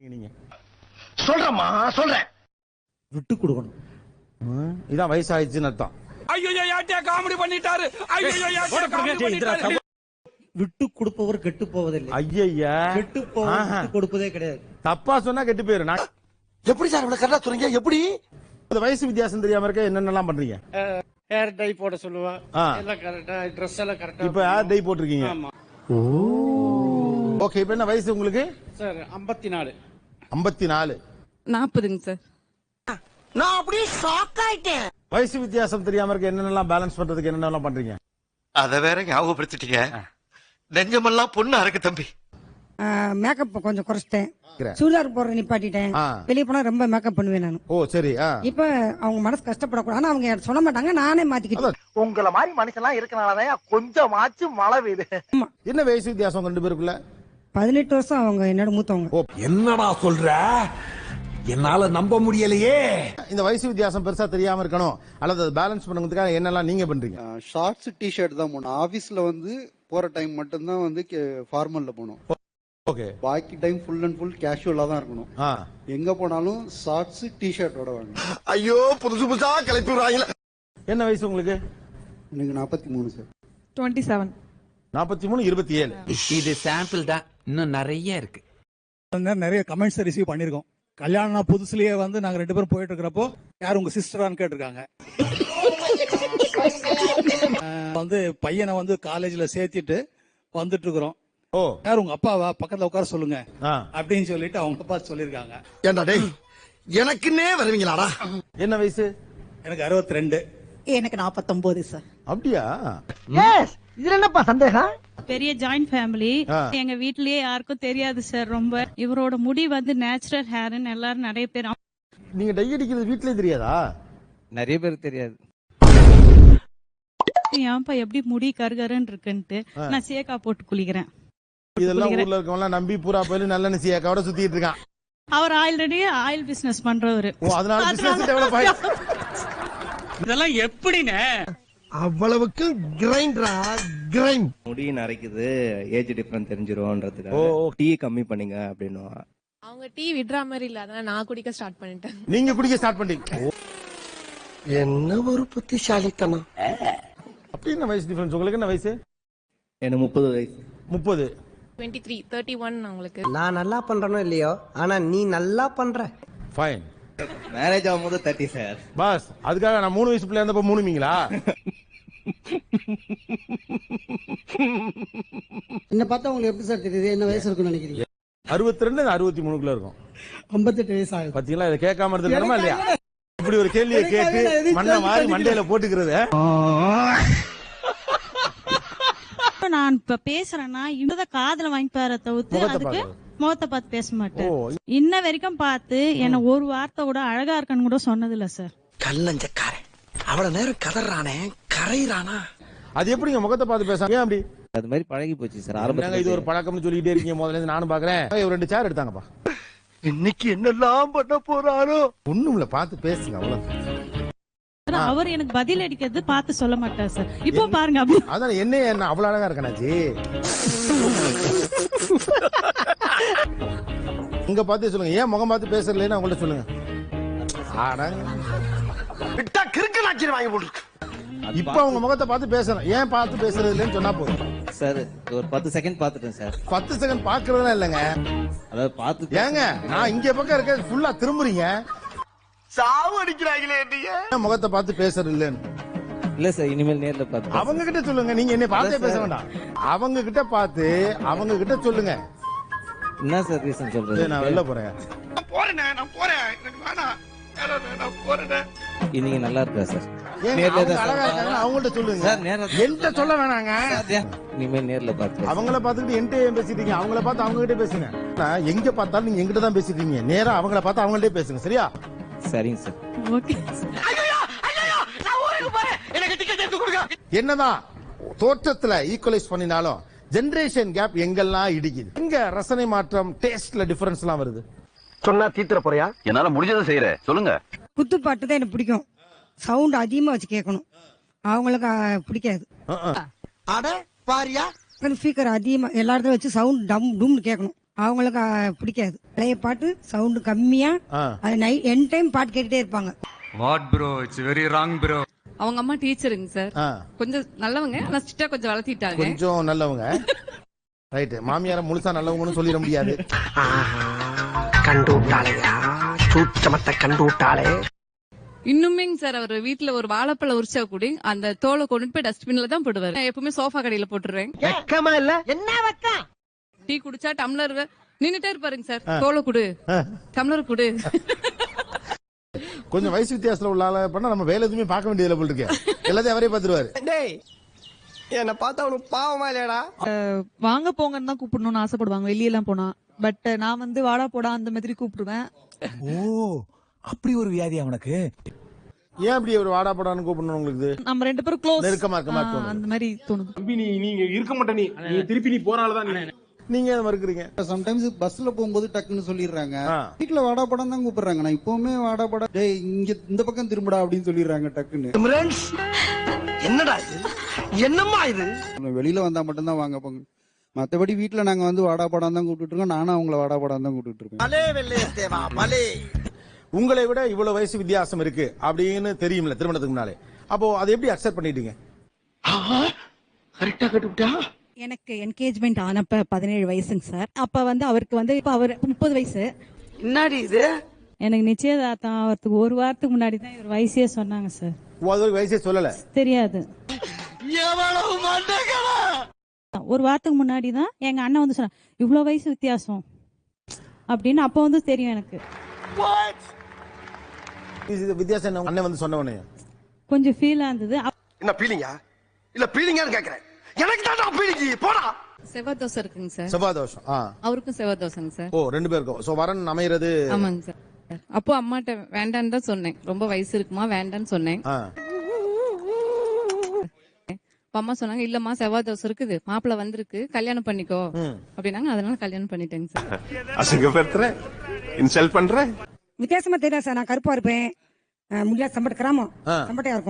நீங்க சொல்றேம்மா சொல்றேன். விட்டு கொடுக்கணும். இதான் வயசாயிடுச்சுன்னு அர்த்தம். காமெடி பண்ணிட்டாரு. விட்டு கொடுப்பவர் கெட்டு போவதில்லை. ஐயா கெட்டு போவது விட்டு கொடுப்பதே கிடையாது. தப்பா சொன்னா கெட்டு போயிரு. நான் எப்படி சார் இவ்வளவு கரெக்டா சொல்றீங்க? எப்படி இந்த வயசு வித்தியாசம் தெரியாம இருக்க என்னென்னலாம் பண்றீங்க? ஹேர் டை போட சொல்லுவேன். எல்லாம் கரெக்டா, ட்ரெஸ் எல்லாம் கரெக்டா. இப்ப ஹேர் டை போட்டிருக்கீங்க. ஆமா ஓகே. இப்ப என்ன வயசு உங்களுக்கு? சார் 54. 54. 40ங்க சார். நான் அப்படியே ஷாக் ஆயிட்டேன். வயசு வித்தியாசம் தெரியாம இருக்க என்னென்னலாம் பேலன்ஸ் பண்றதுக்கு என்னென்னலாம் பண்றீங்க? அத வேற ஞாபகப்படுத்திட்டீங்க. நெஞ்சமெல்லாம் பொண்ணா இருக்கு தம்பி. மேக்கப் கொஞ்சம் குறைச்சிட்டேன். சுடிதார் போடுற நிப்பாட்டிட்டேன். வெளியே போனா ரொம்ப மேக்கப் பண்ணுவேன் நான். ஓ சரி. இப்ப அவங்க மனசு கஷ்டப்படக்கூடாது. ஆனா அவங்க சொல்ல மாட்டாங்க, நானே மாத்திக்கிட்டேன். உங்கள மாதிரி மனுஷன்லாம் இருக்கனாலதான் கொஞ்சமாச்சும் மழை பெய்யுது. என்ன வயசு வித்தியாசம் ரெண்டு பேருக்குள்ள? 18 வருஷம் அவங்க என்னோட மூத்தவங்க. என்னடா சொல்ற? என்னால நம்ப முடியலையே. இந்த வயசு வித்தியாசம் பெருசா தெரியாம இருக்கணும் அல்லது பேலன்ஸ் பண்ணுறதுக்காக என்னெல்லாம் நீங்க பண்றீங்க? ஷார்ட்ஸ் டிஷர்ட் தான் போகணும். ஆபீஸ்ல வந்து போற டைம் மட்டும் தான் வந்து ஃபார்மல்ல போகணும். ஓகே. பாக்கி டைம் ஃபுல் அண்ட் ஃபுல் கேஷுவலா தான் இருக்கணும். எங்க போனாலும் ஷார்ட்ஸ் டிஷர்ட்டோட வாங்க. ஐயோ புதுசு புதுசா கிளப்பி விடுறாங்க. என்ன வயசு உங்களுக்கு? எனக்கு 43 சார். 27. 43 27. இது சாம்பிள் தான், இன்னும் நிறைய இருக்கு. நிறைய கமெண்ட்ஸ் ரிசீவ் பண்ணிருக்கோம். கல்யாணம் புதுசுலயே வந்து நாங்க 2 பேரும் போயிட்டு இருக்கிறப்போ யார் உங்க சிஸ்டரான்னு கேட்டிருக்காங்க. வந்து பையனை வந்து காலேஜ்ல சேர்த்திட்டு வந்துட்டு இருக்கிறோம். ஓ யார் உங்க அப்பாவா, பக்கத்துல உட்கார சொல்லுங்க அப்படின்னு சொல்லிட்டு அவங்க அப்பா சொல்லிருக்காங்க. ஏண்டா டேய், எனக்குன்னே வருவீங்களாடா? என்ன வயசு? எனக்கு 62. எனக்கு 49 சார். அப்படியா? இதுல என்னப்பா சந்தேகம்? பெரிய ஜாயிண்ட் ஃபேமிலி. எங்க வீட்லயே யாருக்கும் தெரியாது சார். ரொம்ப இவரோட முடி வந்து நேச்சுரல் ஹேர்னு எல்லாரும் நிறைய பேர். நீங்க டை அடிக்கிறது வீட்லயே தெரியாதா? நிறைய பேருக்கு தெரியாது. ஏன்பா எப்படி முடி கருகருன்னு இருக்குன்ட்டு நான் சேக்கா போட்டு குளிக்கிறேன். இதெல்லாம் ஊர்ல இருக்கவங்க நம்பி பூரா போயில நல்ல நிச்சயக்காவோட சுத்திட்டு இருக்கான். அவர் ஆல்ரெடி ஆயில் பிசினஸ் பண்றவரு. ஓ அதனால பிசினஸ் டெவலப் ஆயிடுச்சு. இதெல்லாம் எப்படினே? அவ்வளவுக்கு கிரைண்டரா கிரைண்ட். முடி நரைக்குது, ஏஜ் டிஃபரன்ஸ் தெரிஞ்சிரும்ன்றதுக்காக டீ கம்மி பண்ணுங்க அப்படின்னு. அவங்க டீ விடுற மாதிரி இல்ல, அதனால நான் குடிக்க ஸ்டார்ட் பண்ணிட்டேன். நீங்க குடிக்க ஸ்டார்ட் பண்ணிட்டீங்க. என்ன ஒரு புத்திசாலித்தனம். அப்படி என்ன வயசு டிஃபரன்ஸ் உங்களுக்கு? என்ன வயசு? எனக்கு 30 வயசு. 30. 23, 31 உங்களுக்கு. நான் நல்லா பண்றனோ இல்லையோ, ஆனா நீ நல்லா பண்ற. ஃபைன். மேரேஜ் ஆகும்போது 30 சார். பாஸ் அதுக்காக நான் 3 வயசு பிள்ளை இருந்தப்ப 3மீங்களா? என்ன பார்த்தா உங்களுக்கு எப்படி சார் தெரியுது என்ன வயசு இருக்குன்னு நினைக்கிறீங்க? 62 63க்குள்ள இருக்கும். 58 வயசு ஆகுது. பாத்தீங்களா? இதை கேட்காம இருந்திருக்கணுமா இல்லையா? இப்படி ஒரு கேள்வியை கேட்டு மண்ணை மாறி மண்டையில போட்டுக்கிறது. நான் இப்ப பேசுறேன்னா இந்த காதுல வாங்கி பாரு தவிர்த்து அதுக்கு முகத்தை பார்த்து பேச மாட்டேன். இன்ன வரைக்கும் பார்த்து என்ன ஒரு வார்த்தை கூட அழகா இருக்கன்னு கூட சொன்னது இல்ல சார். கல்லஞ்சக்காரன் அவ்வளவு நேரம் கதறானே கரையிறானா? அது எப்படிங்க முகத்தை பார்த்து பேசாம? ஏன் அப்படி? அது மாதிரி பழகி போச்சு சார். ஆரம்பத்துல இது ஒரு பழக்கம்னு சொல்லிட்டே இருக்கீங்க. முதல்ல இருந்து நானும் பாக்குறேன். ஒரு 2 சேர் எடுத்தாங்கப்பா. இன்னைக்கு என்னெல்லாம் பண்ண போறாரோ? ஒண்ணும் இல்ல, பார்த்து பேசுங்க அவ்வளவு. அவர் எனக்கு பதில் அடிக்கிறது பார்த்து சொல்ல மாட்டார் சார். இப்போ பாருங்க அப்படி. அதான் என்ன அவ்வளவு அழகா இருக்கனாச்சு. இங்க பார்த்து சொல்லுங்க. ஏன் முகம் பார்த்து பேசுறதுன்னு அவங்கள்ட்ட சொல்லுங்க. விட்டா கிறுக்கு நாச்சி வாங்கி போட்டுருக்கு. இப்ப அவங்க முகத்தை பார்த்து பேசணும். ஏன் பார்த்து பேசுறது இல்லைன்னு சொன்னா போதும் சார். ஒரு 10 செகண்ட் பாத்துட்டேன் சார். 10 செகண்ட் பாக்குறதுலாம் இல்லங்க. அதாவது பாத்து ஏங்க நான் இங்க பக்கம் இருக்க ஃபுல்லா திரும்புறீங்க. சாவு அடிக்கிறாங்களே நீங்க. முகத்தை பார்த்து பேசுறது இல்லன்னு இல்ல சார். இனிமேல் நேர்ல பாத்து அவங்க கிட்ட சொல்லுங்க. நீங்க என்ன பார்த்தே பேச வேண்டாம். அவங்க கிட்ட பார்த்து அவங்க கிட்ட சொல்லுங்க. என்ன சார் ரீசன் சொல்றது? நான் வெளில போறேன். நான் போறேன். எனக்கு வேணாம். நான் போறேன். நீங்க நல்லா இருக்கா சார்? அழகா இருக்காங்க அவங்கள்ட்ட சொல்லுங்க. என்கிட்ட சொல்ல வேணாங்க. இனிமேல் நேர்ல பாத்து அவங்கள பாத்துக்கிட்டு என்கிட்ட ஏன் பேசிட்டீங்க? அவங்கள பார்த்து அவங்க கிட்டே பேசுங்க. எங்க பார்த்தாலும் நீங்க எங்கிட்ட தான் பேசிட்டீங்க. நேரா அவங்கள பார்த்து அவங்கள்ட்டே பேசுங்க. சரியா? சரிங்க சார். ஓகே. என்னதான் தோற்றத்துல ஈக்குவலைஸ் பண்ணினாலும் ஜெனரேஷன் கேப் எங்கெல்லாம் இடிக்குது. எங்க ரசனை மாற்றம், டேஸ்ட்ல டிஃபரன்ஸ் எல்லாம் வருது. சொன்னா தீத்துற போறியா? என்னால முடிஞ்சதை செய்யறேன். சொல்லுங்க. குத்துப்பாட்டு தான் எனக்கு பிடிக்கும். சவுண்ட் அதிகமா வச்சு கேட்கணும். அவங்களுக்கு பிடிக்காது. அட பாரியா? ஸ்பீக்கர் அதிகமா எல்லா இடத்துல வச்சு சவுண்ட் டம் டும்னு கேட்கணும். அவங்களுக்கு பிடிக்காது. பழைய பாட்டு சவுண்ட் கம்மியா, அது நைட் என் டைம் பாட்டு கேட்டுட்டே இருப்பாங்க. What bro, it's very wrong bro. அவங்க அம்மா டீச்சருங்க சார், கொஞ்சம் நல்லவங்க, ஆனா ஸ்ட்ரிக்ட்டா கொஞ்சம் வளர்த்திட்டாங்க. கொஞ்சம் நல்லவங்க, ரைட். மாமியார முழுசா நல்லவங்கன்னு சொல்லிட முடியாது. கண்டு விட்டாளையா, சூச்சமத்தை கண்டு விட்டாளே. இன்னுமேங்க சார், அவர் வீட்டுல ஒரு வாழைப்பழம் உரிச்சா கூட அந்த தோலை கொண்டு போய் டஸ்ட்பின்ல தான் போடுவாரு. நான் எப்பவுமே சோஃபா கடையில போட்டுருவேன். வெக்கமா இல்ல? என்ன வெக்கம்? டீ குடிச்சா டம்ளர் நின்னுட்டே இருப்பாருங்க சார். தோலை குடு, டம்ளர் குடு. கொஞ்சம் வயசு வித்தியாசத்துல உள்ள ஆள பண்ணா நம்ம வேலை எதுவுமே பார்க்க வேண்டியதுல போல இருக்கு. எல்லாத்தையும் அவரே பாத்துருவாரு. டேய், என்ன பார்த்தா உனக்கு பாவமா இல்லையாடா? வாங்க போங்கன்னு தான் கூப்பிடணும்னு ஆசைப்படுவாங்க வெளியெல்லாம் போனா. பட் நான் வந்து வாடா போடா அந்த மாதிரி கூப்பிடுவேன். ஓ, அப்படி ஒரு வியாதி அவனுக்கு. ஏன் அப்படி ஒரு வாடா போடான்னு கூப்பிடணும் உங்களுக்கு? நம்ம 2 பேரும் க்ளோஸ், நெருக்கமா இருக்க மாட்டோம். அந்த மாதிரி தோணுது. தம்பி நீங்க இருக்க மாட்டே, நீ திருப்பி நீ போறாலதான் நீங்க அதை மறுக்கிறீங்க. சம்டைம்ஸ் பஸ்ல போகும்போது டக்குன்னு சொல்லிடுறாங்க, வீட்டுல வாடா படம் தான் கூப்பிடுறாங்க. நான் இப்பவுமே வாடா படம், டேய் இங்க இந்த பக்கம் திரும்படா அப்படின்னு சொல்லிடுறாங்க டக்குன்னு. என்னடா இது? என்னம்மா இது? வெளியில வந்தா மட்டும் தான் வாங்க போங்க. மத்தபடி வீட்டுல நாங்க வந்து வாடா படம் தான் கூப்பிட்டு இருக்கோம். நானும் அவங்கள வாடா படம் தான் கூப்பிட்டு இருக்கேன். பலே வெள்ளை தேவா பலே. உங்களை விட இவ்வளவு வயசு வித்தியாசம் இருக்கு அப்படின்னு தெரியும்ல திருமணத்துக்கு முன்னாலே. அப்போ அதை எப்படி அக்செப்ட் பண்ணிட்டீங்க? கரெக்டா கட்டுவிட்டா? எனக்கு என்கேஜ்மெண்ட் ஆனப்ப 17 வயசுங்க சார். அப்ப வந்து அவருக்கு வந்து இப்ப அவர் 30 வயசு. என்னடி இது? எனக்கு நிச்சயதார்த்தம் ஆகிறதுக்கு 1 வாரத்துக்கு முன்னாடி தான் இவர் வயசே சொன்னாங்க சார். அது வயசே சொல்லல, தெரியாது. எவ்வளவு மண்டகடா. 1 வாரத்துக்கு முன்னாடி தான் எங்க அண்ணன் வந்து சொன்னாங்க இவ்வளவு வயசு வித்தியாசம் அப்படின்னு. அப்ப வந்து தெரியும் எனக்கு. வித்தியாசம் என்ன? அண்ணன் வந்து சொன்ன உடனே கொஞ்சம் ஃபீலா இருந்தது. என்ன பீலிங்கா? இல்ல பீலிங்கான்னு கேக்குறேன். எனக்கு தான் பீலிங்கி. போடா. செவ்வாய் தோசை இருக்குங்க சார். செவ்வாய் தோஷம். அவருக்கும் செவ்வாய் தோசைங்க சார். ஓ, 2 பேருக்கும். சோ வரன் அமையிறது. ஆமாங்க சார். அப்போ அம்மாட்ட வேண்டான்னு தான் சொன்னேன். ரொம்ப வயசு இருக்குமா வேண்டான்னு சொன்னேன். அம்மா சொன்னாங்க இல்லம்மா செவ்வாய் தோசை இருக்குது, மாப்பிள்ள வந்திருக்கு, கல்யாணம் பண்ணிக்கோ அப்படின்னாங்க. அதனால கல்யாணம் பண்ணிட்டேங்க சார். அசிங்கப்படுத்துற, இன்சல்ட் பண்ற. வித்தியாசமா தெரியும் சார். நான் கருப்பா இருப்பேன், முடியாது, சம்பட்ட கிராமம், சம்பட்டையா இருக்கும்.